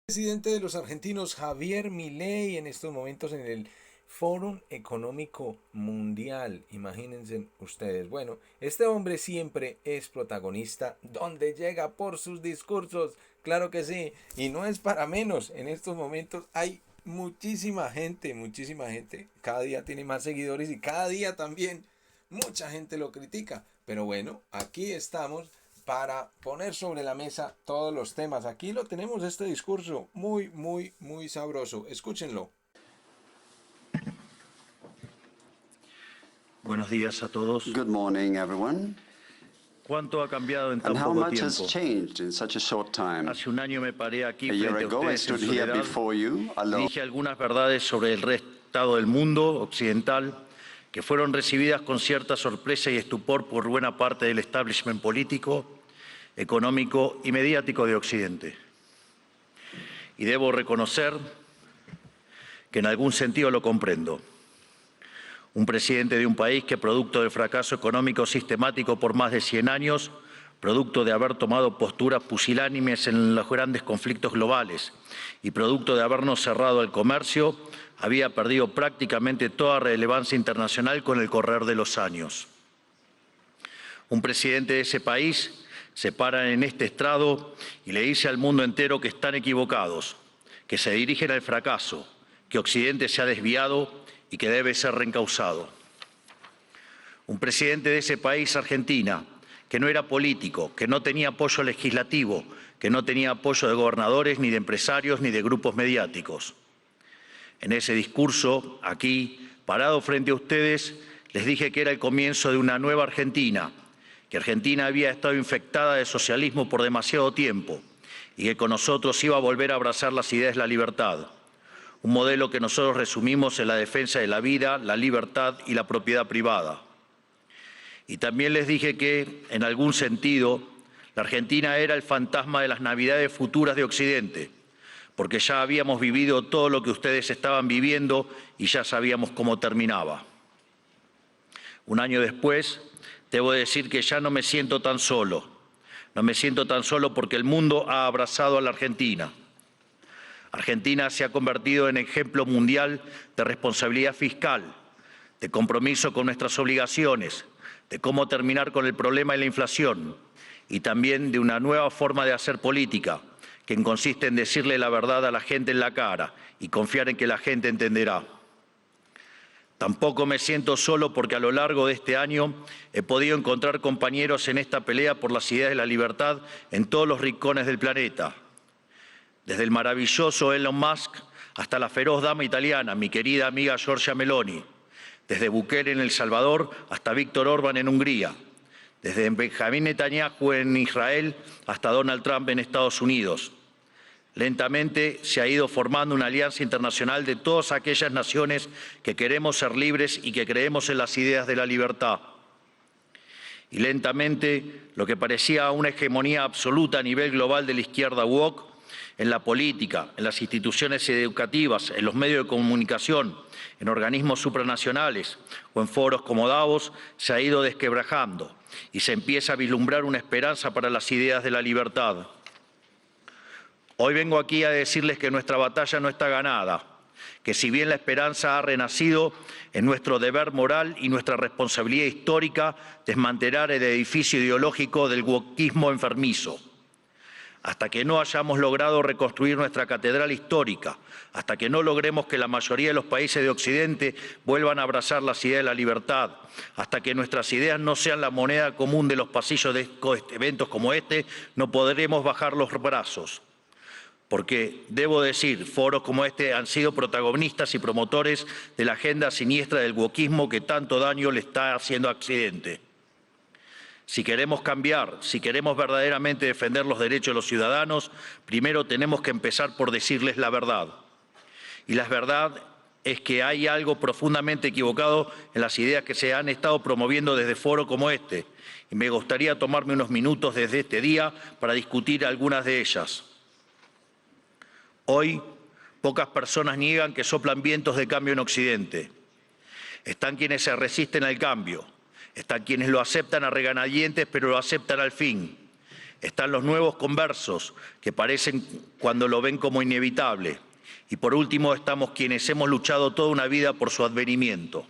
Presidente de los argentinos Javier Milei en estos momentos en el Fórum Económico Mundial. Imagínense ustedes. Bueno, este hombre siempre es protagonista donde llega por sus discursos. Claro que sí. Y no es para menos. En estos momentos hay muchísima gente, muchísima gente. Cada día tiene más seguidores y cada día también mucha gente lo critica. Pero bueno, aquí estamos para poner sobre la mesa todos los temas. Aquí lo tenemos, este discurso muy sabroso. Escúchenlo. Buenos días a todos. Good morning, everyone. ¿Cuánto ha cambiado en And tan how poco much has tiempo? changed in such a short time? Hace un año me paré aquí A year frente a ago, I ustedes en stood here soledad before you, y alone. dije algunas verdades sobre el estado del mundo occidental que fueron recibidas con cierta sorpresa y estupor por buena parte del establishment político, económico y mediático de Occidente. Y debo reconocer que en algún sentido lo comprendo. Un presidente de un país que, producto del fracaso económico sistemático por más de 100 años, producto de haber tomado posturas pusilánimes en los grandes conflictos globales y producto de habernos cerrado el comercio, había perdido prácticamente toda relevancia internacional con el correr de los años. Un presidente de ese país se para en este estrado y le dice al mundo entero que están equivocados, que se dirigen al fracaso, que Occidente se ha desviado y que debe ser reencauzado. Un presidente de ese país, Argentina, que no era político, que no tenía apoyo legislativo, que no tenía apoyo de gobernadores, ni de empresarios, ni de grupos mediáticos. En ese discurso, aquí, parado frente a ustedes, les dije que era el comienzo de una nueva Argentina, que Argentina había estado infectada de socialismo por demasiado tiempo y que con nosotros iba a volver a abrazar las ideas de la libertad. Un modelo que nosotros resumimos en la defensa de la vida, la libertad y la propiedad privada. Y también les dije que, en algún sentido, la Argentina era el fantasma de las Navidades futuras de Occidente, porque ya habíamos vivido todo lo que ustedes estaban viviendo y ya sabíamos cómo terminaba. Un año después, debo decir que ya no me siento tan solo. No me siento tan solo porque el mundo ha abrazado a la Argentina. Argentina se ha convertido en ejemplo mundial de responsabilidad fiscal, de compromiso con nuestras obligaciones, de cómo terminar con el problema de la inflación y también de una nueva forma de hacer política, que consiste en decirle la verdad a la gente en la cara y confiar en que la gente entenderá. Tampoco me siento solo porque a lo largo de este año he podido encontrar compañeros en esta pelea por las ideas de la libertad en todos los rincones del planeta. Desde el maravilloso Elon Musk hasta la feroz dama italiana, mi querida amiga Giorgia Meloni. Desde Bukele en El Salvador hasta Víctor Orbán en Hungría. Desde Benjamín Netanyahu en Israel hasta Donald Trump en Estados Unidos. Lentamente se ha ido formando una alianza internacional de todas aquellas naciones que queremos ser libres y que creemos en las ideas de la libertad. Y lentamente lo que parecía una hegemonía absoluta a nivel global de la izquierda woke, en la política, en las instituciones educativas, en los medios de comunicación, en organismos supranacionales o en foros como Davos, se ha ido desquebrajando y se empieza a vislumbrar una esperanza para las ideas de la libertad. Hoy vengo aquí a decirles que nuestra batalla no está ganada, que si bien la esperanza ha renacido, es nuestro deber moral y nuestra responsabilidad histórica desmantelar el edificio ideológico del wokismo enfermizo. Hasta que no hayamos logrado reconstruir nuestra catedral histórica, hasta que no logremos que la mayoría de los países de Occidente vuelvan a abrazar las ideas de la libertad, hasta que nuestras ideas no sean la moneda común de los pasillos de eventos como este, no podremos bajar los brazos. Porque, debo decir, foros como este han sido protagonistas y promotores de la agenda siniestra del wokismo que tanto daño le está haciendo a Occidente. Si queremos cambiar, si queremos verdaderamente defender los derechos de los ciudadanos, primero tenemos que empezar por decirles la verdad. Y la verdad es que hay algo profundamente equivocado en las ideas que se han estado promoviendo desde foros como este. Y me gustaría tomarme unos minutos desde este día para discutir algunas de ellas. Hoy, pocas personas niegan que soplan vientos de cambio en Occidente. Están quienes se resisten al cambio. Están quienes lo aceptan a regañadientes, pero lo aceptan al fin. Están los nuevos conversos, que parecen cuando lo ven como inevitable. Y por último, estamos quienes hemos luchado toda una vida por su advenimiento.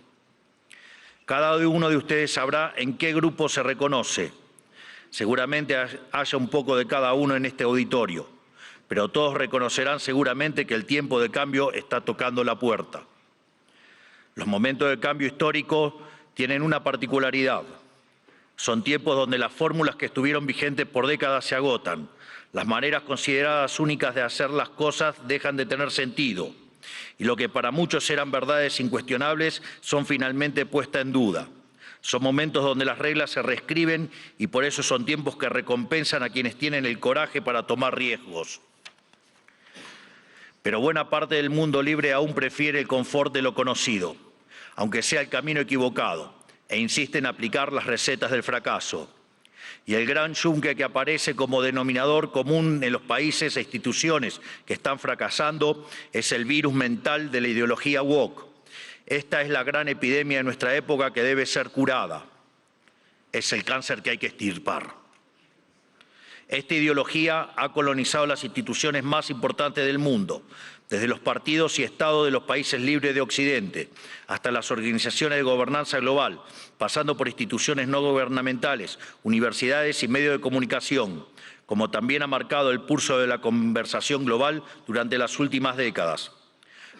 Cada uno de ustedes sabrá en qué grupo se reconoce. Seguramente haya un poco de cada uno en este auditorio, pero todos reconocerán seguramente que el tiempo de cambio está tocando la puerta. Los momentos de cambio histórico tienen una particularidad. Son tiempos donde las fórmulas que estuvieron vigentes por décadas se agotan. Las maneras consideradas únicas de hacer las cosas dejan de tener sentido. Y lo que para muchos eran verdades incuestionables son finalmente puestas en duda. Son momentos donde las reglas se reescriben y por eso son tiempos que recompensan a quienes tienen el coraje para tomar riesgos. Pero buena parte del mundo libre aún prefiere el confort de lo conocido, aunque sea el camino equivocado, e insiste en aplicar las recetas del fracaso. Y el gran yunque que aparece como denominador común en los países e instituciones que están fracasando es el virus mental de la ideología woke. Esta es la gran epidemia de nuestra época que debe ser curada. Es el cáncer que hay que extirpar. Esta ideología ha colonizado las instituciones más importantes del mundo, desde los partidos y estados de los países libres de Occidente, hasta las organizaciones de gobernanza global, pasando por instituciones no gubernamentales, universidades y medios de comunicación, como también ha marcado el pulso de la conversación global durante las últimas décadas.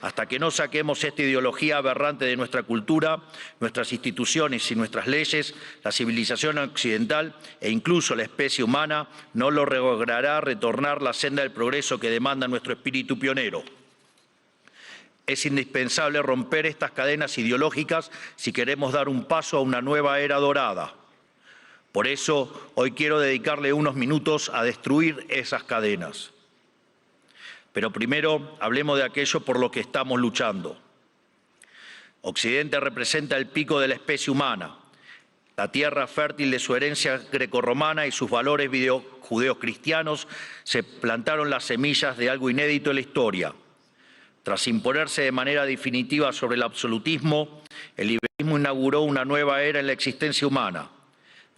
Hasta que no saquemos esta ideología aberrante de nuestra cultura, nuestras instituciones y nuestras leyes, la civilización occidental e incluso la especie humana no logrará retornar la senda del progreso que demanda nuestro espíritu pionero. Es indispensable romper estas cadenas ideológicas si queremos dar un paso a una nueva era dorada. Por eso, hoy quiero dedicarle unos minutos a destruir esas cadenas. Pero primero hablemos de aquello por lo que estamos luchando. Occidente representa el pico de la especie humana, la tierra fértil de su herencia grecorromana y sus valores judeocristianos se plantaron las semillas de algo inédito en la historia. Tras imponerse de manera definitiva sobre el absolutismo, el liberalismo inauguró una nueva era en la existencia humana.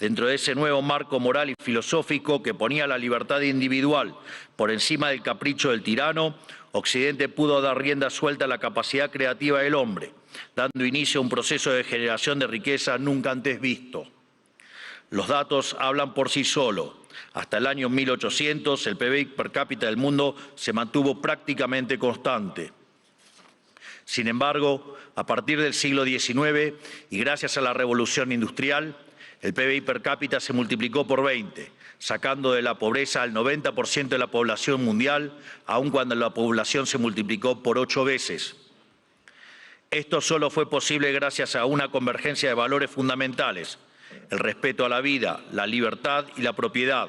Dentro de ese nuevo marco moral y filosófico que ponía la libertad individual por encima del capricho del tirano, Occidente pudo dar rienda suelta a la capacidad creativa del hombre, dando inicio a un proceso de generación de riqueza nunca antes visto. Los datos hablan por sí solos. Hasta el año 1800, el PBI per cápita del mundo se mantuvo prácticamente constante. Sin embargo, a partir del siglo XIX y gracias a la revolución industrial, el PBI per cápita se multiplicó por 20, sacando de la pobreza al 90% de la población mundial, aun cuando la población se multiplicó por 8 veces. Esto solo fue posible gracias a una convergencia de valores fundamentales, el respeto a la vida, la libertad y la propiedad,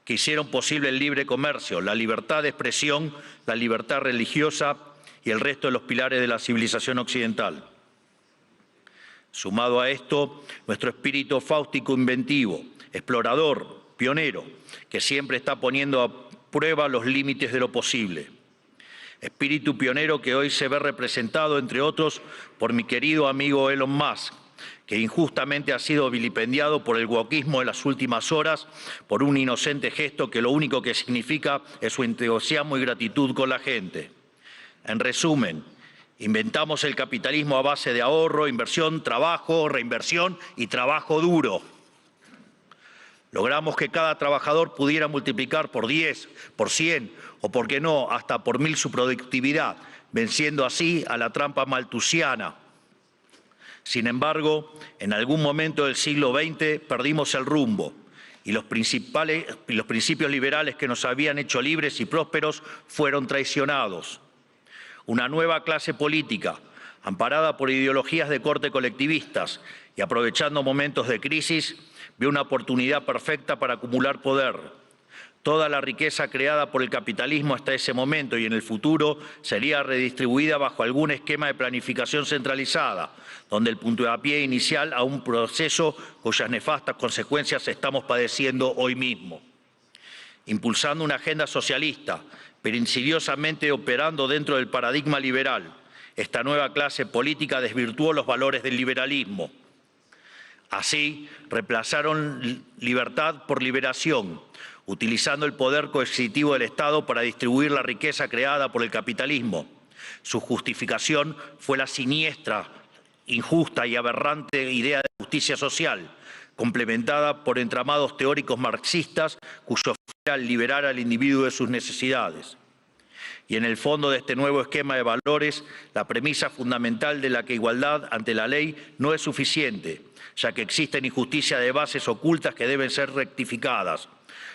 que hicieron posible el libre comercio, la libertad de expresión, la libertad religiosa y el resto de los pilares de la civilización occidental. Sumado a esto, nuestro espíritu fáustico inventivo, explorador, pionero, que siempre está poniendo a prueba los límites de lo posible. Espíritu pionero que hoy se ve representado, entre otros, por mi querido amigo Elon Musk, que injustamente ha sido vilipendiado por el wokismo en las últimas horas por un inocente gesto que lo único que significa es su entusiasmo y gratitud con la gente. En resumen, inventamos el capitalismo a base de ahorro, inversión, trabajo, reinversión y trabajo duro. Logramos que cada trabajador pudiera multiplicar por 10, por 100 o, por qué no, hasta por 1000 su productividad, venciendo así a la trampa malthusiana. Sin embargo, en algún momento del siglo XX perdimos el rumbo y los principios liberales que nos habían hecho libres y prósperos fueron traicionados. Una nueva clase política, amparada por ideologías de corte colectivistas y aprovechando momentos de crisis, vio una oportunidad perfecta para acumular poder. Toda la riqueza creada por el capitalismo hasta ese momento y en el futuro sería redistribuida bajo algún esquema de planificación centralizada, donde el puntapié inicial a un proceso cuyas nefastas consecuencias estamos padeciendo hoy mismo. Impulsando una agenda socialista, pero insidiosamente operando dentro del paradigma liberal, esta nueva clase política desvirtuó los valores del liberalismo. Así, reemplazaron libertad por liberación, utilizando el poder coercitivo del Estado para distribuir la riqueza creada por el capitalismo. Su justificación fue la siniestra, injusta y aberrante idea de justicia social, complementada por entramados teóricos marxistas cuyo fin era liberar al individuo de sus necesidades. Y en el fondo de este nuevo esquema de valores, la premisa fundamental de la que igualdad ante la ley no es suficiente, ya que existen injusticias de bases ocultas que deben ser rectificadas,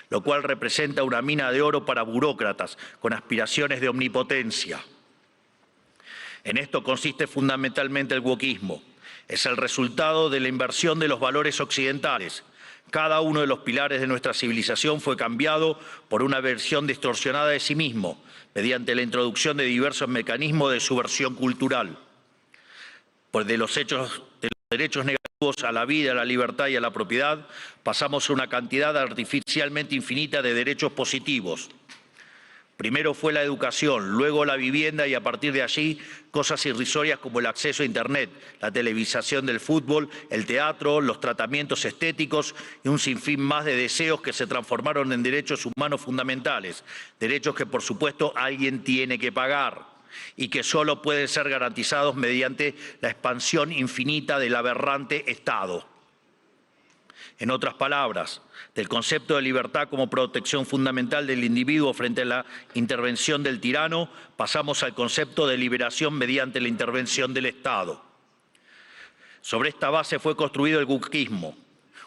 lo cual representa una mina de oro para burócratas con aspiraciones de omnipotencia. En esto consiste fundamentalmente el wokismo. Es el resultado de la inversión de los valores occidentales. Cada uno de los pilares de nuestra civilización fue cambiado por una versión distorsionada de sí mismo, mediante la introducción de diversos mecanismos de subversión cultural. Pues de los derechos negativos a la vida, a la libertad y a la propiedad, pasamos a una cantidad artificialmente infinita de derechos positivos. Primero fue la educación, luego la vivienda y a partir de allí cosas irrisorias como el acceso a Internet, la televisación del fútbol, el teatro, los tratamientos estéticos y un sinfín más de deseos que se transformaron en derechos humanos fundamentales, derechos que por supuesto alguien tiene que pagar y que solo pueden ser garantizados mediante la expansión infinita del aberrante Estado. En otras palabras, del concepto de libertad como protección fundamental del individuo frente a la intervención del tirano, pasamos al concepto de liberación mediante la intervención del Estado. Sobre esta base fue construido el wokismo,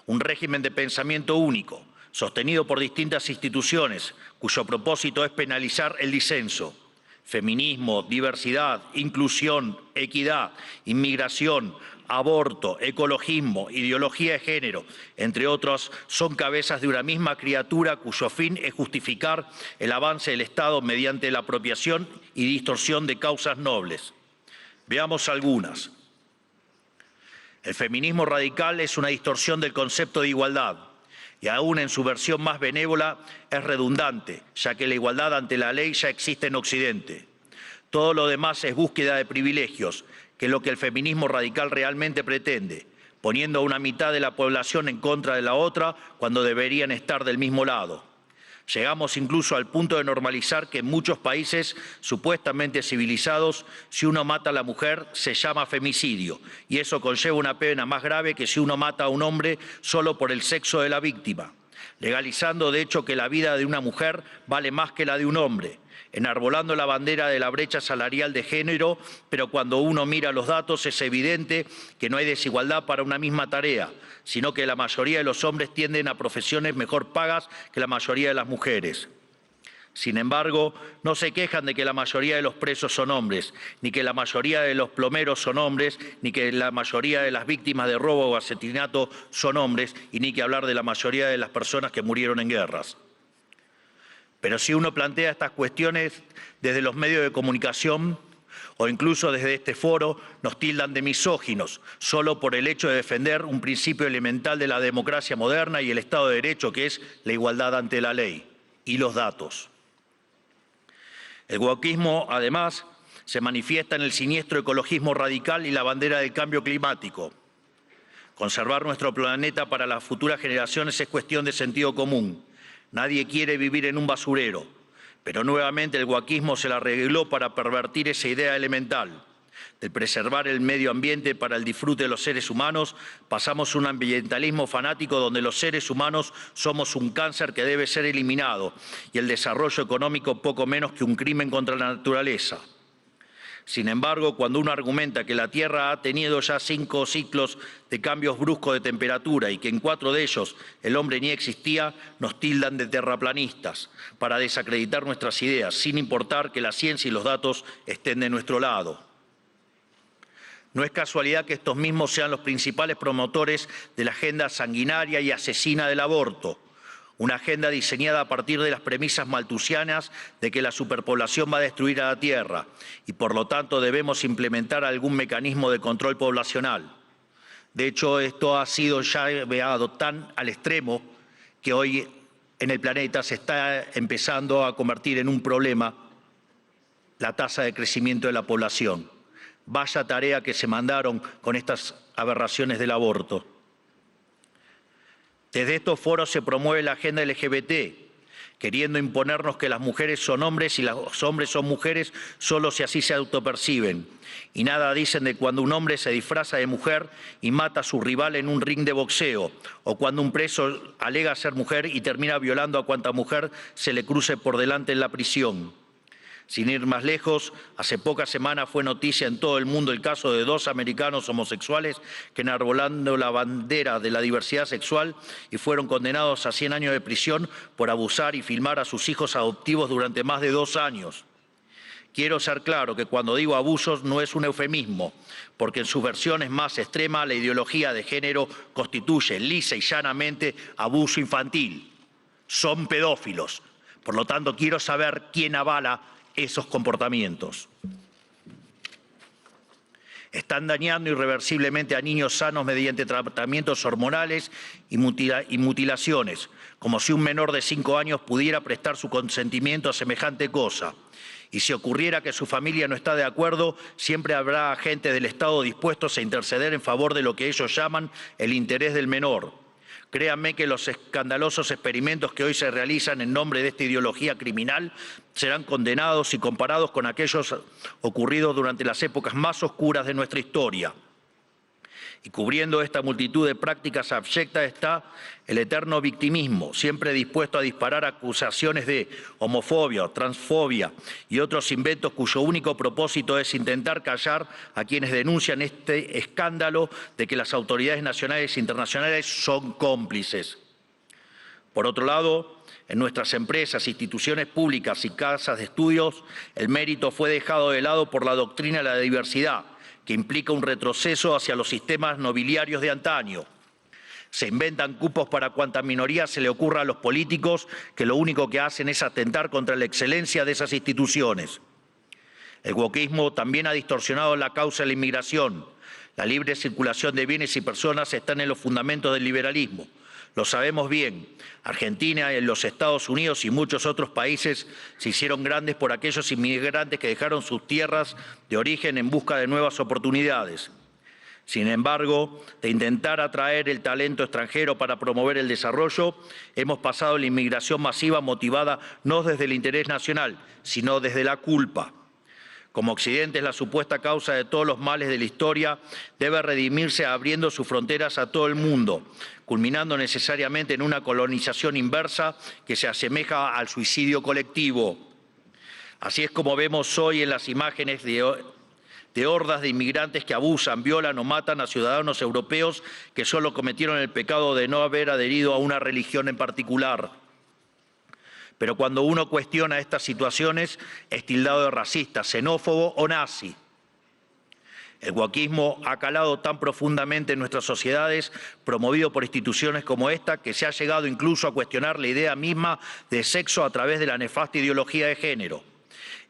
un régimen de pensamiento único, sostenido por distintas instituciones, cuyo propósito es penalizar el disenso. Feminismo, diversidad, inclusión, equidad, inmigración, aborto, ecologismo, ideología de género, entre otros, son cabezas de una misma criatura cuyo fin es justificar el avance del Estado mediante la apropiación y distorsión de causas nobles. Veamos algunas. El feminismo radical es una distorsión del concepto de igualdad y aún en su versión más benévola es redundante, ya que la igualdad ante la ley ya existe en Occidente. Todo lo demás es búsqueda de privilegios, que es lo que el feminismo radical realmente pretende, poniendo a una mitad de la población en contra de la otra cuando deberían estar del mismo lado. Llegamos incluso al punto de normalizar que en muchos países supuestamente civilizados, si uno mata a la mujer se llama femicidio, y eso conlleva una pena más grave que si uno mata a un hombre solo por el sexo de la víctima, legalizando de hecho que la vida de una mujer vale más que la de un hombre, enarbolando la bandera de la brecha salarial de género, pero cuando uno mira los datos es evidente que no hay desigualdad para una misma tarea, sino que la mayoría de los hombres tienden a profesiones mejor pagas que la mayoría de las mujeres. Sin embargo, no se quejan de que la mayoría de los presos son hombres, ni que la mayoría de los plomeros son hombres, ni que la mayoría de las víctimas de robo o asesinato son hombres, y ni que hablar de la mayoría de las personas que murieron en guerras. Pero si uno plantea estas cuestiones desde los medios de comunicación o incluso desde este foro, nos tildan de misóginos, solo por el hecho de defender un principio elemental de la democracia moderna y el Estado de Derecho, que es la igualdad ante la ley y los datos. El wokismo, además, se manifiesta en el siniestro ecologismo radical y la bandera del cambio climático. Conservar nuestro planeta para las futuras generaciones es cuestión de sentido común. Nadie quiere vivir en un basurero, pero nuevamente el wokismo se la arregló para pervertir esa idea elemental. De preservar el medio ambiente para el disfrute de los seres humanos, pasamos a un ambientalismo fanático donde los seres humanos somos un cáncer que debe ser eliminado y el desarrollo económico poco menos que un crimen contra la naturaleza. Sin embargo, cuando uno argumenta que la Tierra ha tenido ya 5 ciclos de cambios bruscos de temperatura y que en 4 de ellos el hombre ni existía, nos tildan de terraplanistas para desacreditar nuestras ideas, sin importar que la ciencia y los datos estén de nuestro lado. No es casualidad que estos mismos sean los principales promotores de la agenda sanguinaria y asesina del aborto. Una agenda diseñada a partir de las premisas malthusianas de que la superpoblación va a destruir a la Tierra y por lo tanto debemos implementar algún mecanismo de control poblacional. De hecho, esto ha sido ya llevado tan al extremo que hoy en el planeta se está empezando a convertir en un problema la tasa de crecimiento de la población. Vaya tarea que se mandaron con estas aberraciones del aborto. Desde estos foros se promueve la agenda LGBT, queriendo imponernos que las mujeres son hombres y los hombres son mujeres solo si así se autoperciben. Y nada dicen de cuando un hombre se disfraza de mujer y mata a su rival en un ring de boxeo, o cuando un preso alega ser mujer y termina violando a cuanta mujer se le cruce por delante en la prisión. Sin ir más lejos, hace pocas semanas fue noticia en todo el mundo el caso de 2 americanos homosexuales que enarbolando la bandera de la diversidad sexual y fueron condenados a 100 años de prisión por abusar y filmar a sus hijos adoptivos durante más de 2 años. Quiero ser claro que cuando digo abusos no es un eufemismo, porque en sus versiones más extremas la ideología de género constituye lisa y llanamente abuso infantil. Son pedófilos. Por lo tanto, quiero saber quién avala esos comportamientos. Están dañando irreversiblemente a niños sanos mediante tratamientos hormonales y mutilaciones, como si un menor de 5 años pudiera prestar su consentimiento a semejante cosa. Y si ocurriera que su familia no está de acuerdo, siempre habrá agentes del Estado dispuestos a interceder en favor de lo que ellos llaman el interés del menor. Créanme que los escandalosos experimentos que hoy se realizan en nombre de esta ideología criminal serán condenados y comparados con aquellos ocurridos durante las épocas más oscuras de nuestra historia. Y cubriendo esta multitud de prácticas abyectas está el eterno victimismo, siempre dispuesto a disparar acusaciones de homofobia, transfobia y otros inventos cuyo único propósito es intentar callar a quienes denuncian este escándalo de que las autoridades nacionales e internacionales son cómplices. Por otro lado, en nuestras empresas, instituciones públicas y casas de estudios, el mérito fue dejado de lado por la doctrina de la diversidad, que implica un retroceso hacia los sistemas nobiliarios de antaño. Se inventan cupos para cuanta minoría se le ocurra a los políticos, que lo único que hacen es atentar contra la excelencia de esas instituciones. El wokismo también ha distorsionado la causa de la inmigración. La libre circulación de bienes y personas están en los fundamentos del liberalismo. Lo sabemos bien. Argentina, los Estados Unidos y muchos otros países se hicieron grandes por aquellos inmigrantes que dejaron sus tierras de origen en busca de nuevas oportunidades. Sin embargo, de intentar atraer el talento extranjero para promover el desarrollo, hemos pasado a la inmigración masiva motivada no desde el interés nacional, sino desde la culpa. Como Occidente es la supuesta causa de todos los males de la historia, debe redimirse abriendo sus fronteras a todo el mundo, culminando necesariamente en una colonización inversa que se asemeja al suicidio colectivo. Así es como vemos hoy en las imágenes de hordas de inmigrantes que abusan, violan o matan a ciudadanos europeos que solo cometieron el pecado de no haber adherido a una religión en particular. Pero cuando uno cuestiona estas situaciones, es tildado de racista, xenófobo o nazi. El wokismo ha calado tan profundamente en nuestras sociedades, promovido por instituciones como esta, que se ha llegado incluso a cuestionar la idea misma de sexo a través de la nefasta ideología de género.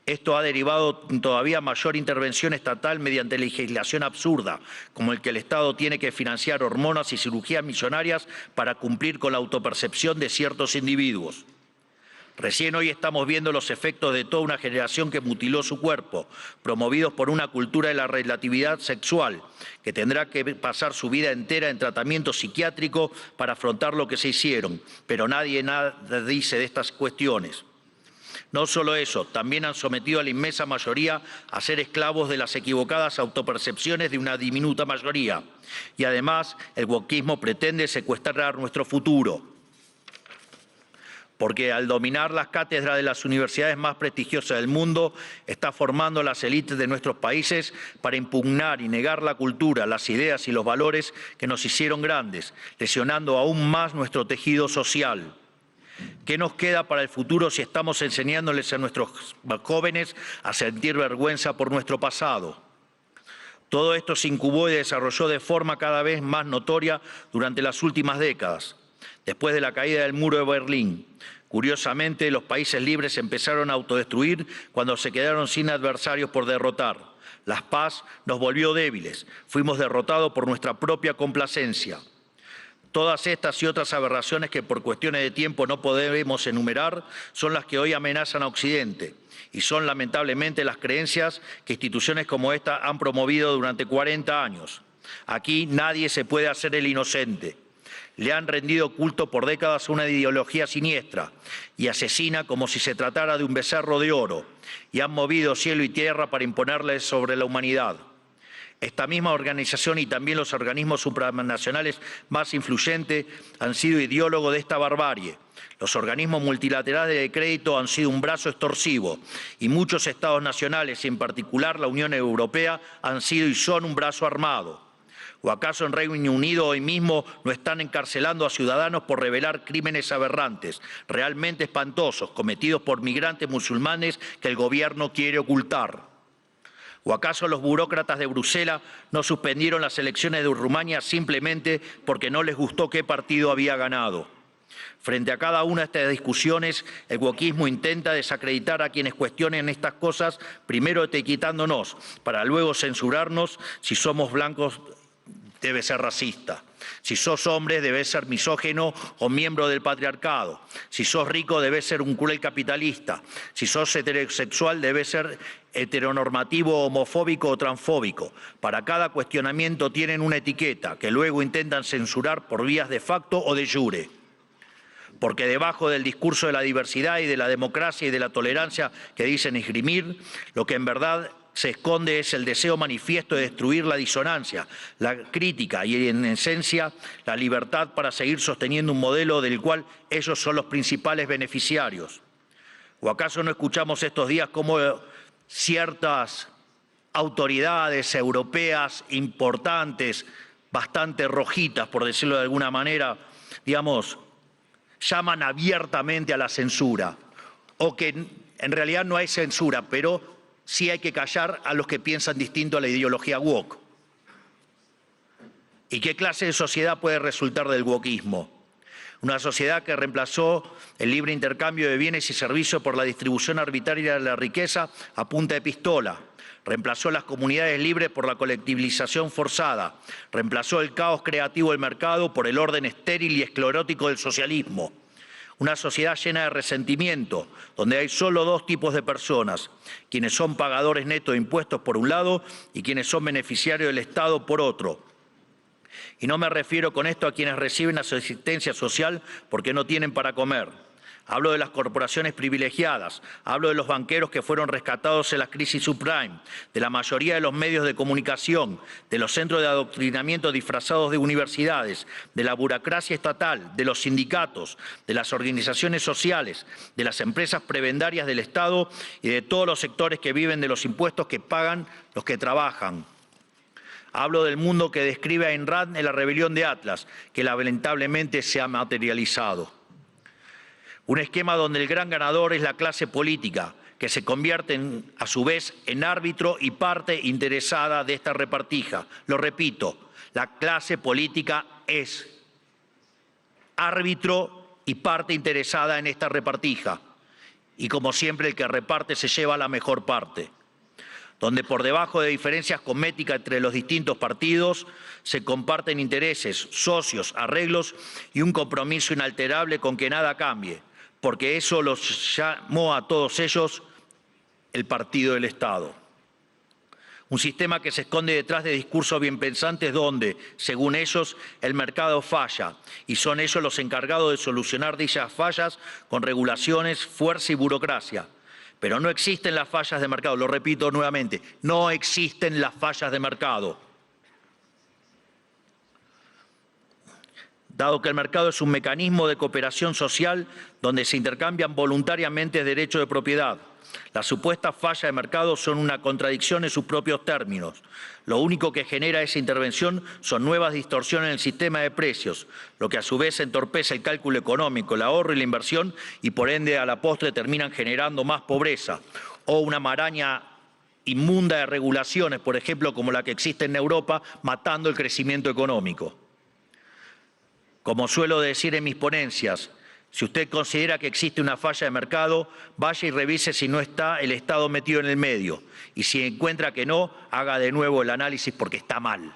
Esto ha derivado en todavía mayor intervención estatal mediante legislación absurda, como el que el Estado tiene que financiar hormonas y cirugías millonarias para cumplir con la autopercepción de ciertos individuos. Recién hoy estamos viendo los efectos de toda una generación que mutiló su cuerpo, promovidos por una cultura de la relatividad sexual, que tendrá que pasar su vida entera en tratamiento psiquiátrico para afrontar lo que se hicieron, pero nadie nada dice de estas cuestiones. No solo eso, también han sometido a la inmensa mayoría a ser esclavos de las equivocadas autopercepciones de una diminuta mayoría. Y además, el wokismo pretende secuestrar nuestro futuro, porque al dominar las cátedras de las universidades más prestigiosas del mundo, está formando las élites de nuestros países para impugnar y negar la cultura, las ideas y los valores que nos hicieron grandes, lesionando aún más nuestro tejido social. ¿Qué nos queda para el futuro si estamos enseñándoles a nuestros jóvenes a sentir vergüenza por nuestro pasado? Todo esto se incubó y desarrolló de forma cada vez más notoria durante las últimas décadas. Después de la caída del muro de Berlín, curiosamente, los países libres empezaron a autodestruir cuando se quedaron sin adversarios por derrotar. La paz nos volvió débiles, fuimos derrotados por nuestra propia complacencia. Todas estas y otras aberraciones que por cuestiones de tiempo no podemos enumerar son las que hoy amenazan a Occidente y son lamentablemente las creencias que instituciones como esta han promovido durante 40 años. Aquí nadie se puede hacer el inocente. Le han rendido culto por décadas a una ideología siniestra y asesina como si se tratara de un becerro de oro, y han movido cielo y tierra para imponerle sobre la humanidad. Esta misma organización y también los organismos supranacionales más influyentes han sido ideólogos de esta barbarie. Los organismos multilaterales de crédito han sido un brazo extorsivo y muchos estados nacionales, y en particular la Unión Europea, han sido y son un brazo armado. ¿O acaso en Reino Unido hoy mismo no están encarcelando a ciudadanos por revelar crímenes aberrantes, realmente espantosos, cometidos por migrantes musulmanes que el gobierno quiere ocultar? ¿O acaso los burócratas de Bruselas no suspendieron las elecciones de Rumania simplemente porque no les gustó qué partido había ganado? Frente a cada una de estas discusiones, el wokismo intenta desacreditar a quienes cuestionen estas cosas, primero etiquetándonos, para luego censurarnos. Si somos blancos, debe ser racista. Si sos hombre, debes ser misógino o miembro del patriarcado. Si sos rico, debes ser un cruel capitalista. Si sos heterosexual, debes ser heteronormativo, homofóbico o transfóbico. Para cada cuestionamiento tienen una etiqueta que luego intentan censurar por vías de facto o de jure. Porque debajo del discurso de la diversidad y de la democracia y de la tolerancia que dicen esgrimir, lo que en verdad se esconde es el deseo manifiesto de destruir la disonancia, la crítica y, en esencia, la libertad para seguir sosteniendo un modelo del cual ellos son los principales beneficiarios. ¿O acaso no escuchamos estos días cómo ciertas autoridades europeas importantes, bastante rojitas, por decirlo de alguna manera, digamos, llaman abiertamente a la censura? O que en realidad no hay censura, pero sí hay que callar a los que piensan distinto a la ideología woke. ¿Y qué clase de sociedad puede resultar del wokismo? Una sociedad que reemplazó el libre intercambio de bienes y servicios por la distribución arbitraria de la riqueza a punta de pistola. Reemplazó las comunidades libres por la colectivización forzada. Reemplazó el caos creativo del mercado por el orden estéril y esclerótico del socialismo. Una sociedad llena de resentimiento, donde hay solo dos tipos de personas: quienes son pagadores netos de impuestos por un lado y quienes son beneficiarios del Estado por otro. Y no me refiero con esto a quienes reciben asistencia social porque no tienen para comer. Hablo de las corporaciones privilegiadas, hablo de los banqueros que fueron rescatados en la crisis subprime, de la mayoría de los medios de comunicación, de los centros de adoctrinamiento disfrazados de universidades, de la burocracia estatal, de los sindicatos, de las organizaciones sociales, de las empresas prebendarias del Estado y de todos los sectores que viven de los impuestos que pagan los que trabajan. Hablo del mundo que describe Ayn Rand en La rebelión de Atlas, que lamentablemente se ha materializado. Un esquema donde el gran ganador es la clase política, que se convierte a su vez en árbitro y parte interesada de esta repartija. Lo repito, la clase política es árbitro y parte interesada en esta repartija. Y como siempre, el que reparte se lleva la mejor parte. Donde por debajo de diferencias cosméticas entre los distintos partidos se comparten intereses, socios, arreglos y un compromiso inalterable con que nada cambie, porque eso los llamó a todos ellos el partido del Estado. Un sistema que se esconde detrás de discursos bien pensantes donde, según ellos, el mercado falla y son ellos los encargados de solucionar dichas fallas con regulaciones, fuerza y burocracia. Pero no existen las fallas de mercado, lo repito nuevamente, no existen las fallas de mercado. Dado que el mercado es un mecanismo de cooperación social donde se intercambian voluntariamente derechos de propiedad, las supuestas fallas de mercado son una contradicción en sus propios términos. Lo único que genera esa intervención son nuevas distorsiones en el sistema de precios, lo que a su vez entorpece el cálculo económico, el ahorro y la inversión y por ende a la postre terminan generando más pobreza o una maraña inmunda de regulaciones, por ejemplo, como la que existe en Europa, matando el crecimiento económico. Como suelo decir en mis ponencias, si usted considera que existe una falla de mercado, vaya y revise si no está el Estado metido en el medio. Y si encuentra que no, haga de nuevo el análisis porque está mal.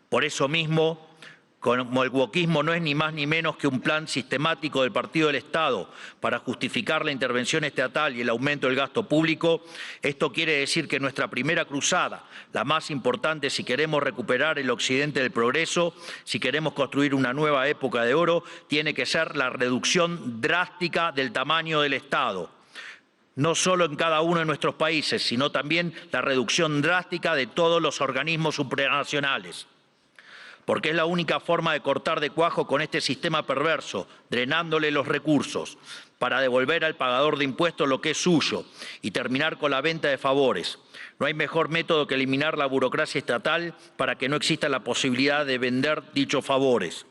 Por eso mismo, Como el wokismo no es ni más ni menos que un plan sistemático del Partido del Estado para justificar la intervención estatal y el aumento del gasto público, esto quiere decir que nuestra primera cruzada, la más importante si queremos recuperar el occidente del progreso, si queremos construir una nueva época de oro, tiene que ser la reducción drástica del tamaño del Estado. No solo en cada uno de nuestros países, sino también la reducción drástica de todos los organismos supranacionales. Porque es la única forma de cortar de cuajo con este sistema perverso, drenándole los recursos, para devolver al pagador de impuestos lo que es suyo y terminar con la venta de favores. No hay mejor método que eliminar la burocracia estatal para que no exista la posibilidad de vender dichos favores.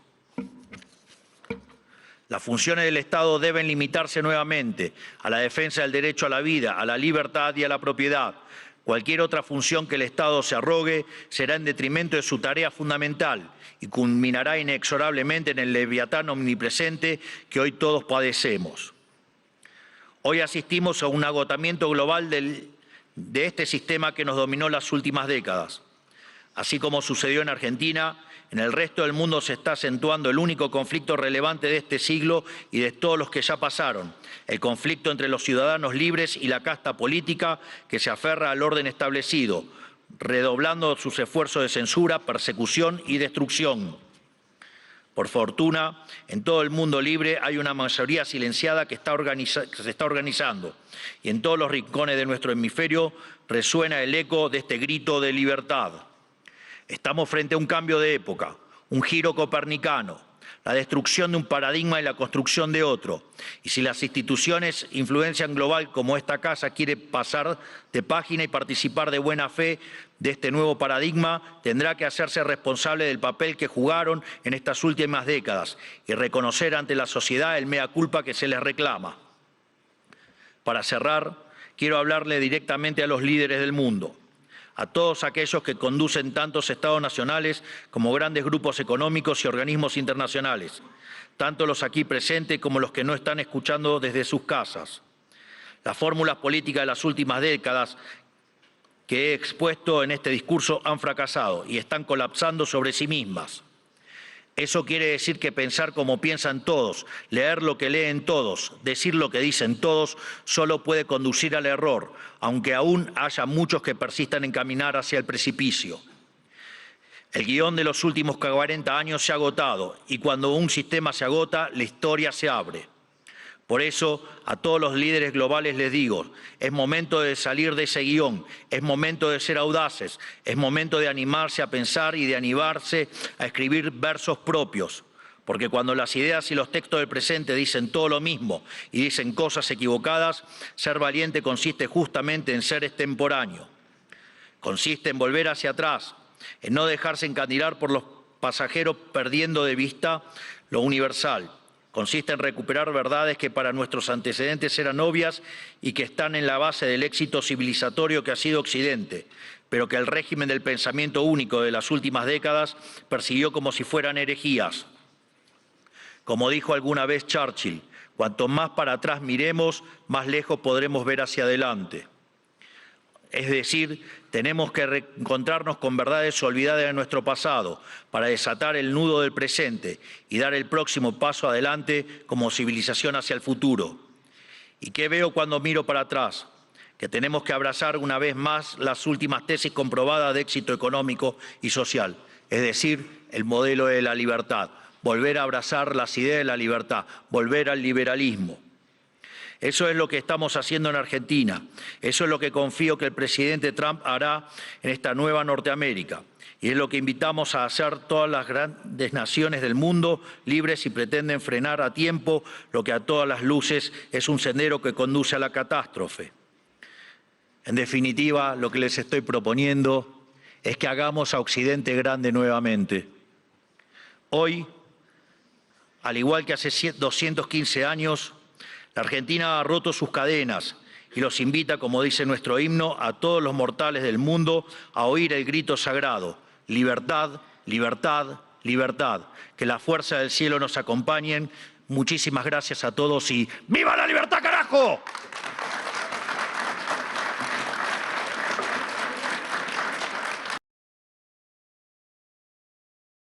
Las funciones del Estado deben limitarse nuevamente a la defensa del derecho a la vida, a la libertad y a la propiedad. Cualquier otra función que el Estado se arrogue será en detrimento de su tarea fundamental y culminará inexorablemente en el leviatán omnipresente que hoy todos padecemos. Hoy asistimos a un agotamiento global de este sistema que nos dominó las últimas décadas. Así como sucedió en Argentina, en el resto del mundo se está acentuando el único conflicto relevante de este siglo y de todos los que ya pasaron, el conflicto entre los ciudadanos libres y la casta política que se aferra al orden establecido, redoblando sus esfuerzos de censura, persecución y destrucción. Por fortuna, en todo el mundo libre hay una mayoría silenciada que se está organizando y en todos los rincones de nuestro hemisferio resuena el eco de este grito de libertad. Estamos frente a un cambio de época, un giro copernicano, la destrucción de un paradigma y la construcción de otro. Y si las instituciones influencian global como esta casa quiere pasar de página y participar de buena fe de este nuevo paradigma, tendrá que hacerse responsable del papel que jugaron en estas últimas décadas y reconocer ante la sociedad el mea culpa que se les reclama. Para cerrar, quiero hablarle directamente a los líderes del mundo, a todos aquellos que conducen tantos estados nacionales como grandes grupos económicos y organismos internacionales, tanto los aquí presentes como los que no están escuchando desde sus casas. Las fórmulas políticas de las últimas décadas que he expuesto en este discurso han fracasado y están colapsando sobre sí mismas. Eso quiere decir que pensar como piensan todos, leer lo que leen todos, decir lo que dicen todos, solo puede conducir al error, aunque aún haya muchos que persistan en caminar hacia el precipicio. El guión de los últimos 40 años se ha agotado y cuando un sistema se agota, la historia se abre. Por eso, a todos los líderes globales les digo, es momento de salir de ese guión, es momento de ser audaces, es momento de animarse a pensar y de animarse a escribir versos propios. Porque cuando las ideas y los textos del presente dicen todo lo mismo y dicen cosas equivocadas, ser valiente consiste justamente en ser extemporáneo. Consiste en volver hacia atrás, en no dejarse encandilar por los pasajeros perdiendo de vista lo universal. Consiste en recuperar verdades que para nuestros antecedentes eran obvias y que están en la base del éxito civilizatorio que ha sido Occidente, pero que el régimen del pensamiento único de las últimas décadas persiguió como si fueran herejías. Como dijo alguna vez Churchill, cuanto más para atrás miremos, más lejos podremos ver hacia adelante. Es decir, tenemos que reencontrarnos con verdades olvidadas de nuestro pasado para desatar el nudo del presente y dar el próximo paso adelante como civilización hacia el futuro. ¿Y qué veo cuando miro para atrás? Que tenemos que abrazar una vez más las últimas tesis comprobadas de éxito económico y social, es decir, el modelo de la libertad, volver a abrazar las ideas de la libertad, volver al liberalismo. Eso es lo que estamos haciendo en Argentina. Eso es lo que confío que el presidente Trump hará en esta nueva Norteamérica. Y es lo que invitamos a hacer todas las grandes naciones del mundo libres si pretenden frenar a tiempo lo que a todas las luces es un sendero que conduce a la catástrofe. En definitiva, lo que les estoy proponiendo es que hagamos a Occidente grande nuevamente. Hoy, al igual que hace 215 años, la Argentina ha roto sus cadenas y los invita, como dice nuestro himno, a todos los mortales del mundo a oír el grito sagrado: libertad, libertad, libertad. Que la fuerza del cielo nos acompañen. Muchísimas gracias a todos y ¡viva la libertad, carajo!